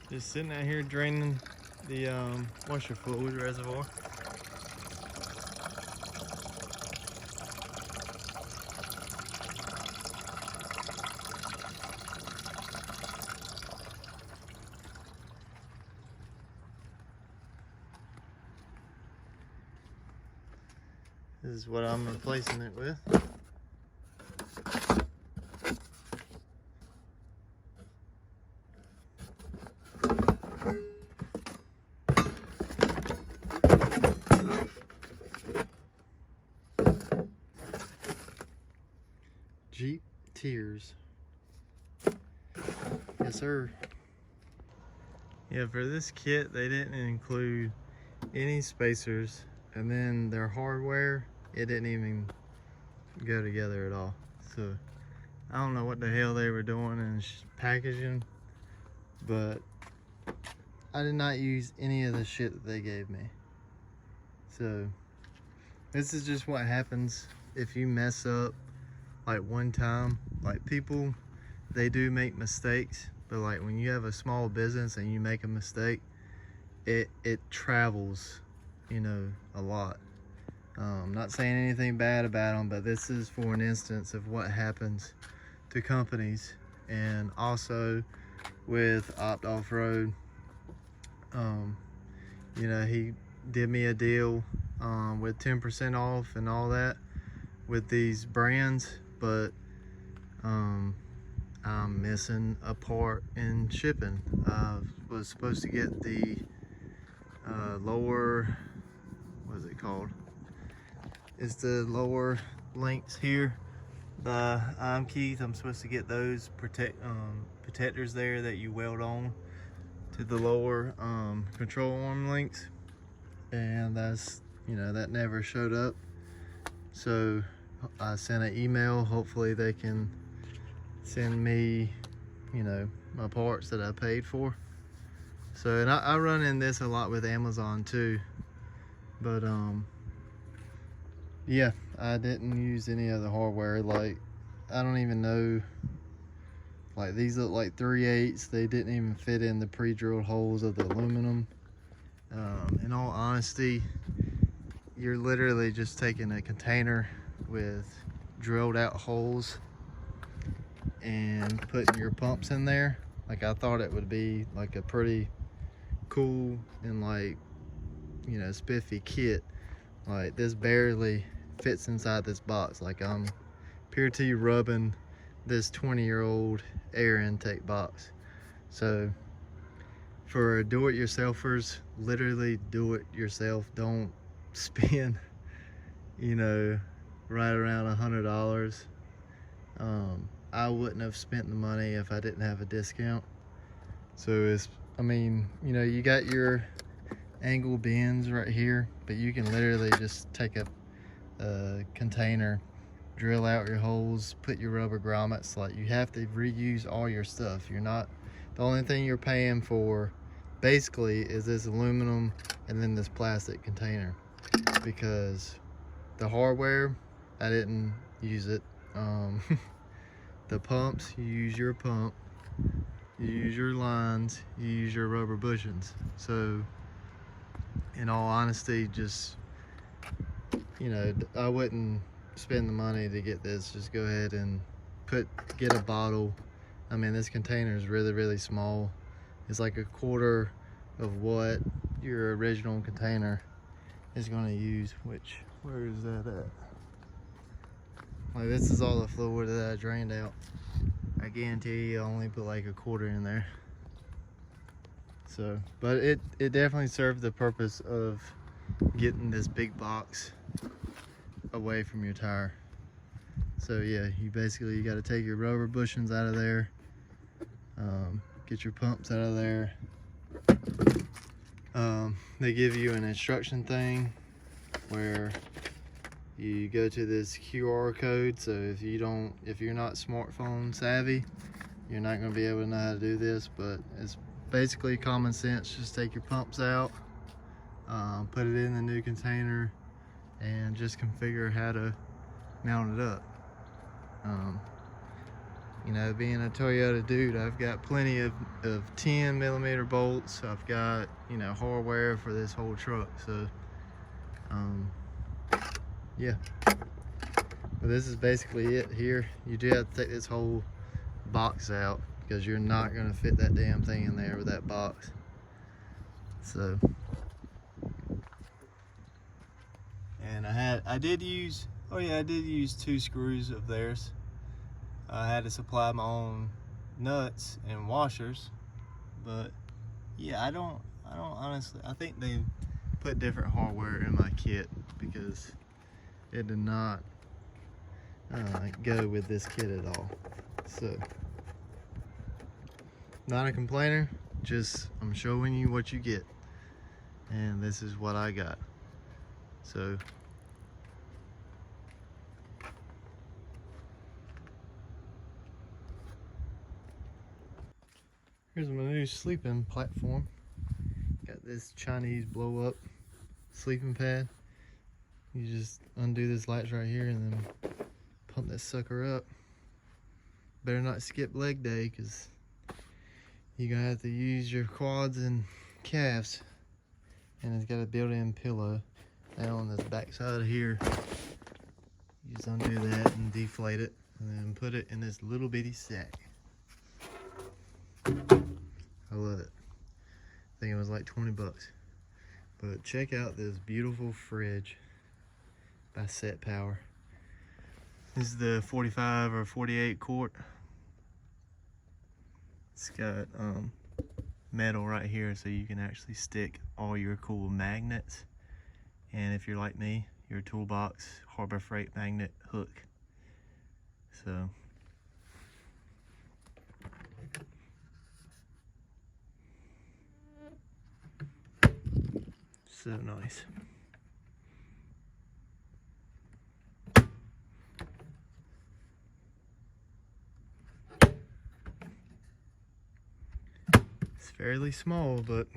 Just sitting out here draining the washer fluid reservoir. This is what I'm replacing it with. Jeep Tears. Yes, sir. Yeah, for this kit, they didn't include any spacers, and then their hardware, it didn't even go together at all. So I don't know what the hell they were doing in packaging, but I did not use any of the shit that they gave me. So this is just what happens if you mess up like one time. Like, people, they do make mistakes, but like when you have a small business and you make a mistake, it travels, you know, a lot. I'm not saying anything bad about them, but this is for an instance of what happens to companies. And also with Opt Off-Road, you know, he did me a deal with 10% off and all that with these brands, but I'm missing a part in shipping. I was supposed to get the lower, what is it called? It's the lower links here by I'm Keith. I'm supposed to get those protectors there that you weld on to the lower control arm links, and that's, you know, that never showed up. So I sent an email. Hopefully they can send me, you know, my parts that I paid for. So, and I run in this a lot with Amazon too, but yeah, I didn't use any of the hardware. Like, I don't even know, like, these look like 3/8. They didn't even fit in the pre-drilled holes of the aluminum. In all honesty, you're literally just taking a container with drilled out holes and putting your pumps in there. Like, I thought it would be like a pretty cool and, like, you know, spiffy kit. Like, this barely fits inside this box. Like, I'm pure T rubbing this 20-year-old air intake box. So for do-it-yourselfers, literally do it yourself. Don't spend, you know, right around $100. I wouldn't have spent the money if I didn't have a discount. So it's, I mean, you know, you got your angle bends right here, but you can literally just take a container, drill out your holes, put your rubber grommets. Like, you have to reuse all your stuff. You're not, the only thing you're paying for basically is this aluminum and then this plastic container, because the hardware, I didn't use it. The pumps, you use your pump, you use your lines, you use your rubber bushings. So in all honesty, just, you know, I wouldn't spend the money to get this. Just go ahead and get a bottle. I mean, this container is really, really small. It's like a quarter of what your original container is going to use. Which, where is that at? Like, this is all the fluid that I drained out. I guarantee you I only put like a quarter in there. So, but it definitely served the purpose of getting this big box away from your tire. So yeah, you got to take your rubber bushings out of there, get your pumps out of there. They give you an instruction thing where you go to this QR code. So if you're not smartphone savvy, you're not going to be able to know how to do this, but it's basically common sense. Just take your pumps out, put it in the new container, and just configure how to mount it up. You know, being a Toyota dude, I've got plenty of 10mm bolts. I've got, you know, hardware for this whole truck. So, yeah. But this is basically it here. You do have to take this whole box out because you're not going to fit that damn thing in there with that box. So, and I did use 2 screws of theirs. I had to supply my own nuts and washers, but yeah, I don't honestly, I think they put different hardware in my kit because it did not go with this kit at all. So, not a complainer, just I'm showing you what you get, and this is what I got. So, here's my new sleeping platform. Got this Chinese blow up sleeping pad. You just undo this latch right here and then pump this sucker up. Better not skip leg day because you're gonna have to use your quads and calves. And it's got a built-in pillow down on this back side here. You just undo that and deflate it and then put it in this little bitty sack. I love it. I think it was like 20 bucks. But check out this beautiful fridge by Set Power. This is the 45 or 48 quart. It's got metal right here so you can actually stick all your cool magnets. And if you're like me, your toolbox Harbor Freight magnet hook. So nice. It's fairly small, but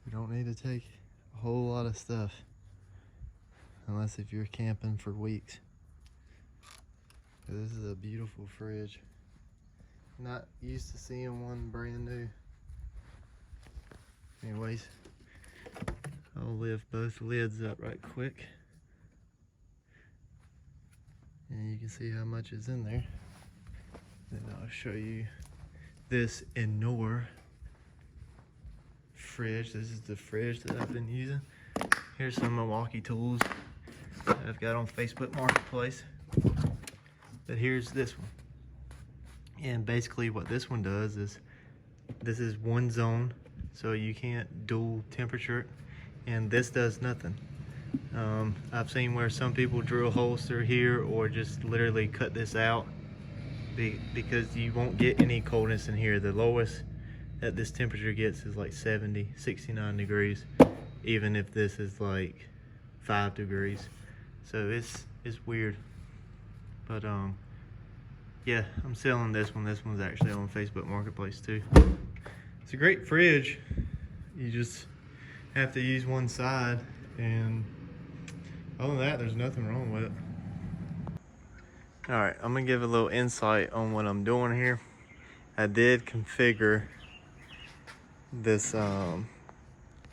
you don't need to take a whole lot of stuff unless if you're camping for weeks. This is a beautiful fridge. Not used to seeing one brand new. Anyways, I'll lift both lids up right quick and you can see how much is in there. Then I'll show you this Innor fridge. This is the fridge that I've been using. Here's some Milwaukee tools that I've got on Facebook Marketplace. But here's this one. And basically what this one does is, this is one zone, so you can't dual temperature it. And this does nothing. I've seen where some people drill holes through here or just literally cut this out because you won't get any coldness in here. The lowest that this temperature gets is like 70, 69 degrees, even if this is like 5 degrees. So it's weird. But yeah, I'm selling this one. This one's actually on Facebook Marketplace too. It's a great fridge. You just have to use one side, and other than that, there's nothing wrong with it. All right, I'm gonna give a little insight on what I'm doing here. I did configure this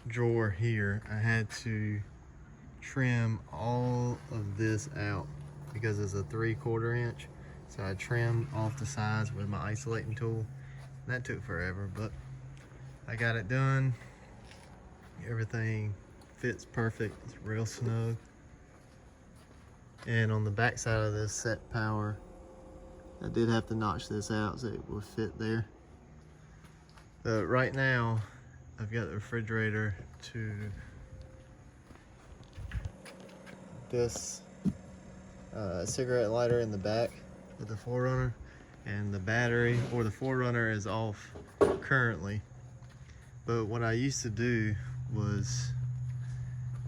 drawer here. I had to trim all of this out because it's a 3/4 inch. So I trimmed off the sides with my isolating tool. That took forever, but I got it done. Everything fits perfect. It's real snug. And on the back side of this Set Power, I did have to notch this out so it would fit there. But right now, I've got the refrigerator to this cigarette lighter in the back with the 4Runner, and the battery or the 4Runner is off currently. But what I used to do was,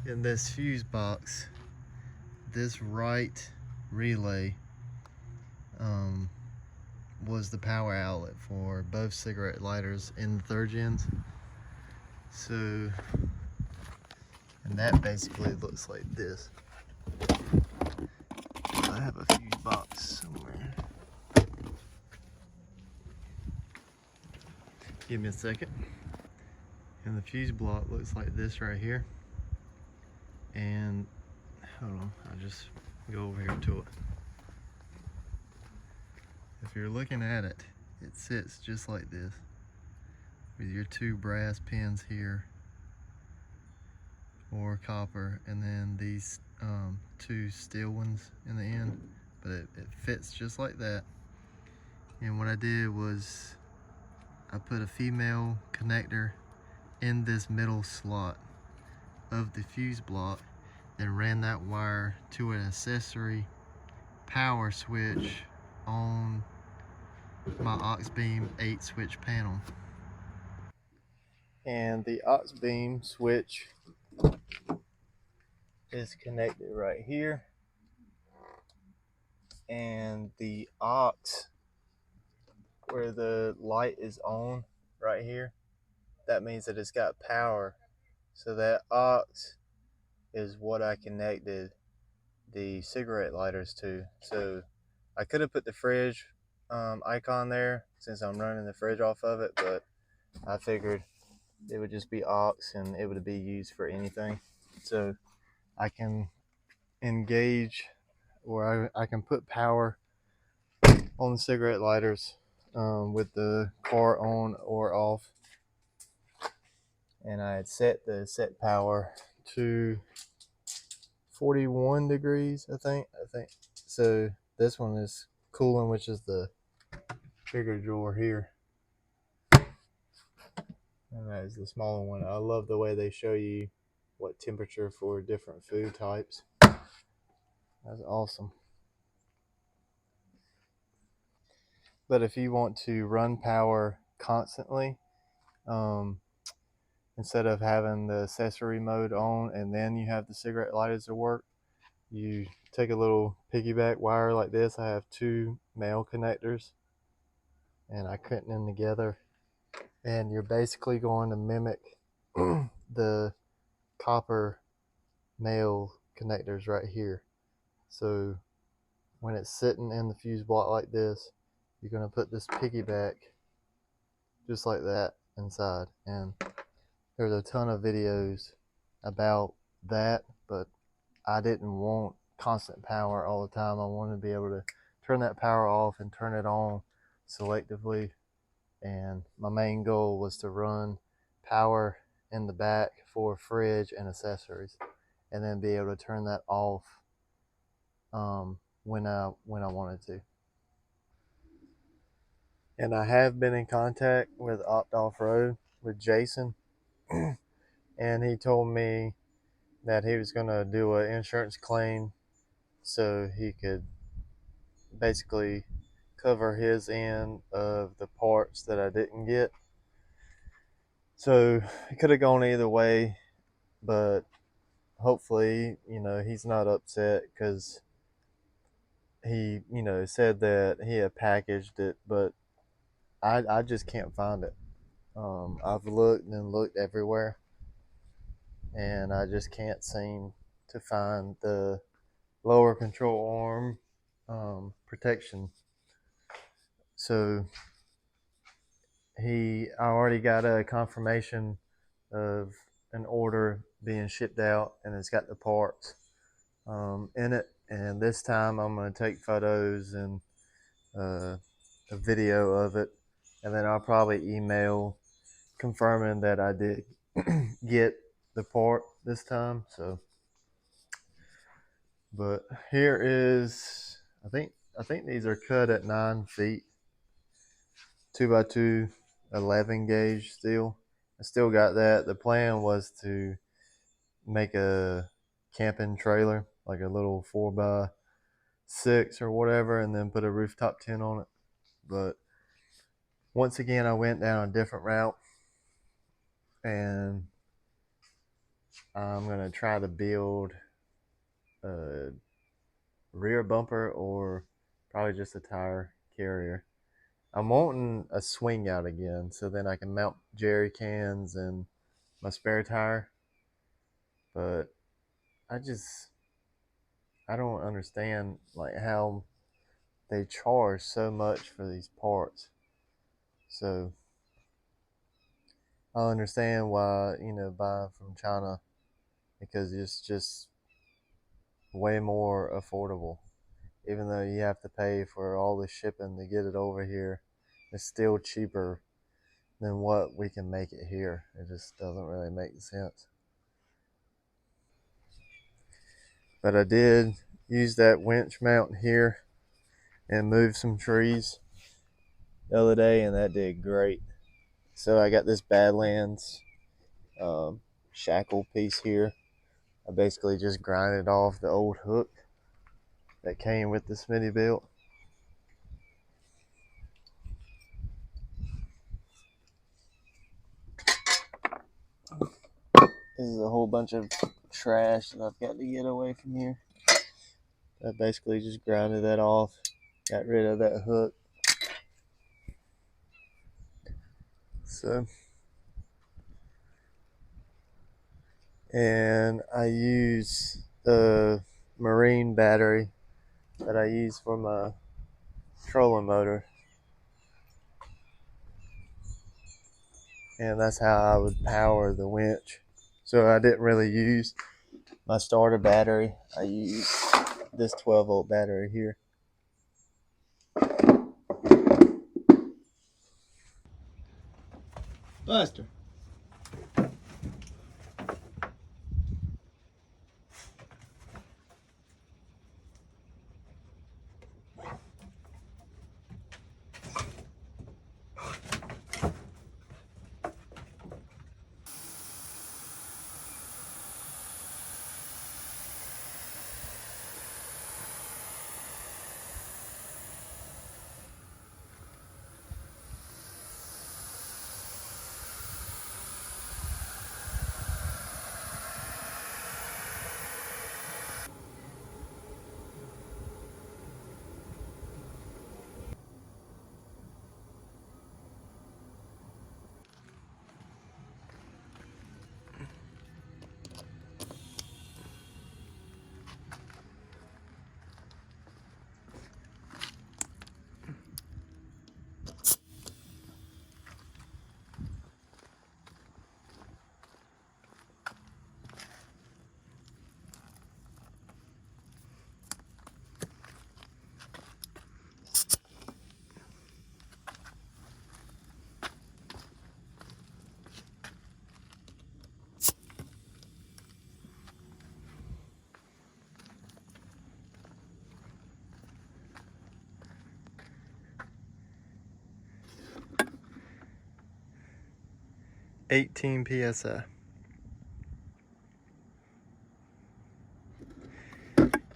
in this fuse box, this right relay was the power outlet for both cigarette lighters in the 3rd gens. So, and that basically looks like this. I have a fuse box somewhere. Give me a second. And the fuse block looks like this right here. And hold on, I'll just go over here to it. If you're looking at it, it sits just like this with your two brass pins here, or copper, and then these two steel ones in the end. But it fits just like that. And what I did was I put a female connector in this middle slot of the fuse block, then ran that wire to an accessory power switch on my aux beam 8 switch panel. And the aux beam switch is connected right here, and the aux where the light is on right here, that means that it's got power. So that aux is what I connected the cigarette lighters to. So I could have put the fridge icon there since I'm running the fridge off of it, but I figured it would just be aux and it would be used for anything. So I can engage, or I can put power on the cigarette lighters with the car on or off. And I had set the set power to 41 degrees, I think. So this one is cooling, which is the bigger drawer here, and that is the smaller one. I love the way they show you what temperature for different food types. That's awesome. But if you want to run power constantly, instead of having the accessory mode on and then you have the cigarette lighters to work, you take a little piggyback wire like this. I have two male connectors and I cut them together, and you're basically going to mimic the copper male connectors right here. So when it's sitting in the fuse block like this, you're going to put this piggyback just like that inside. And there's a ton of videos about that, but I didn't want constant power all the time. I wanted to be able to turn that power off and turn it on selectively. And my main goal was to run power in the back for fridge and accessories, and then be able to turn that off when I wanted to. And I have been in contact with Opt Off Road with Jason, and he told me that he was going to do an insurance claim so he could basically cover his end of the parts that I didn't get. So it could have gone either way, but hopefully, he's not upset, because he, said that he had packaged it, but I just can't find it. I've looked and looked everywhere, and I just can't seem to find the lower control arm protection. So I already got a confirmation of an order being shipped out, and it's got the parts in it. And this time I'm going to take photos and a video of it, and then I'll probably email confirming that I did get the part this time. So, but here is, I think these are cut at 9 feet, 2x2, 11 gauge steel. I still got that. The plan was to make a camping trailer, like a little 4x6 or whatever, and then put a rooftop tent on it. But once again, I went down a different route, and I'm going to try to build a rear bumper, or probably just a tire carrier. I'm wanting a swing out again, so then I can mount jerry cans and my spare tire. But I don't understand like how they charge so much for these parts. So I understand why, buying from China, because it's just way more affordable. Even though you have to pay for all the shipping to get it over here, it's still cheaper than what we can make it here. It just doesn't really make sense. But I did use that winch mount here and move some trees the other day, and that did great. So I got this Badlands shackle piece here. I basically just grinded off the old hook that came with the Smitty built. This is a whole bunch of trash that I've got to get away from here. I basically just grinded that off, got rid of that hook. So, and I use the marine battery that I use for my trolling motor, and that's how I would power the winch. So I didn't really use my starter battery. I use this 12-volt battery here. Buster. $18 PSI.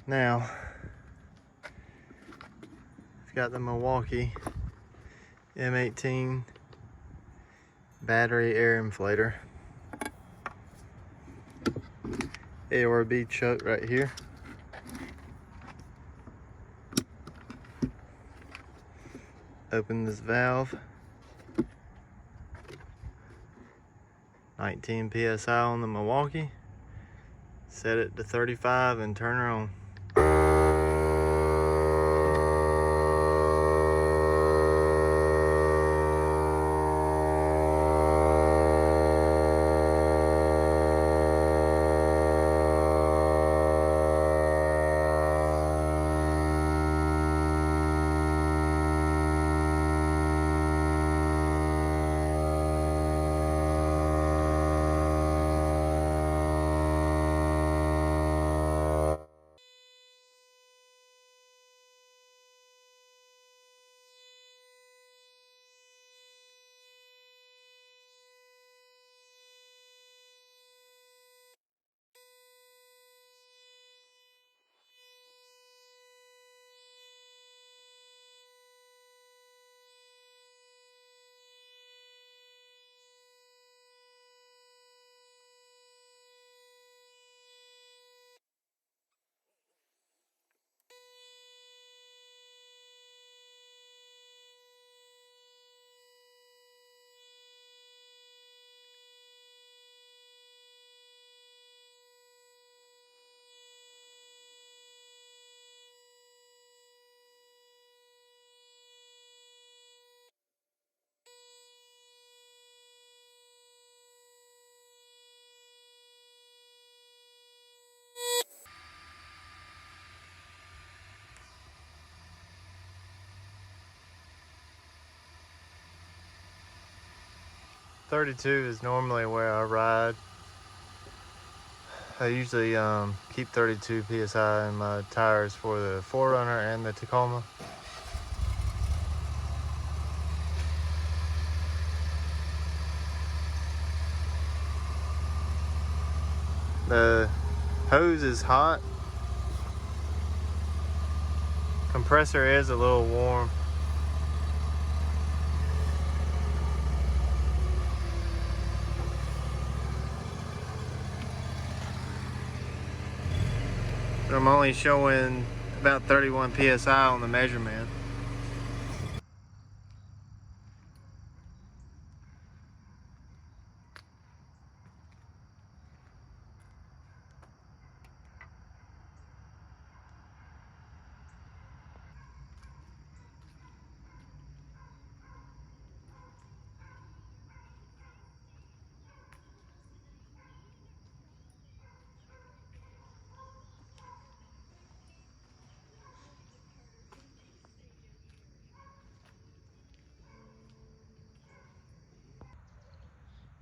Now, I've got the Milwaukee M18 battery air inflator. AORB chuck right here. Open this valve. 19 PSI on the Milwaukee. Set it to 35 and turn her on. 32 is normally where I ride. I usually keep 32 PSI in my tires for the 4Runner and the Tacoma. The hose is hot. Compressor is a little warm. But I'm only showing about 31 PSI on the measurement.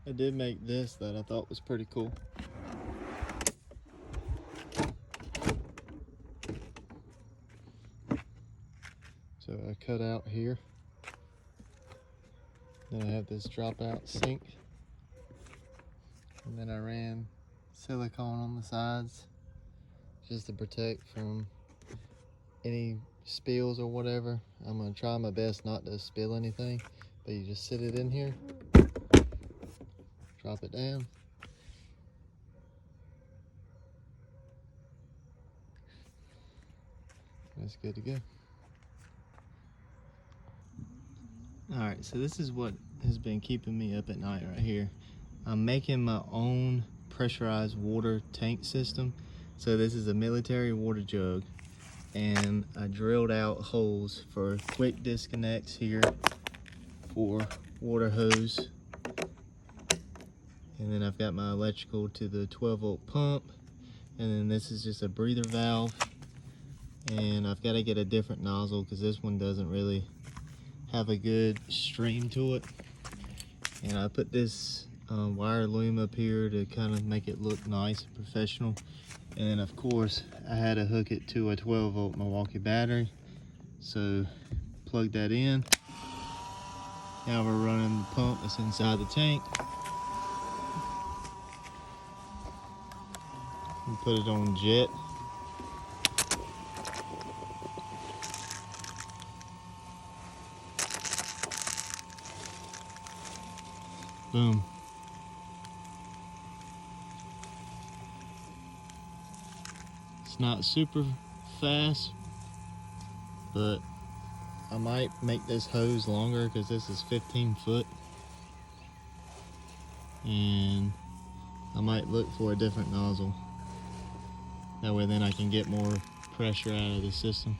I did make this that I thought was pretty cool. So I cut out here. Then I have this dropout sink. And then I ran silicone on the sides just to protect from any spills or whatever. I'm gonna try my best not to spill anything, but you just sit it in here, drop it down. That's good to go. All right, so this is what has been keeping me up at night right here. I'm making my own pressurized water tank system. So this is a military water jug, and I drilled out holes for quick disconnects here for water hose. And then I've got my electrical to the 12-volt pump. And then this is just a breather valve. And I've got to get a different nozzle because this one doesn't really have a good stream to it. And I put this wire loom up here to kind of make it look nice and professional. And then of course I had to hook it to a 12-volt Milwaukee battery. So plug that in. Now we're running the pump that's inside the tank. And put it on jet. Boom. It's not super fast, but I might make this hose longer because this is 15 foot. And I might look for a different nozzle. That way then I can get more pressure out of the system.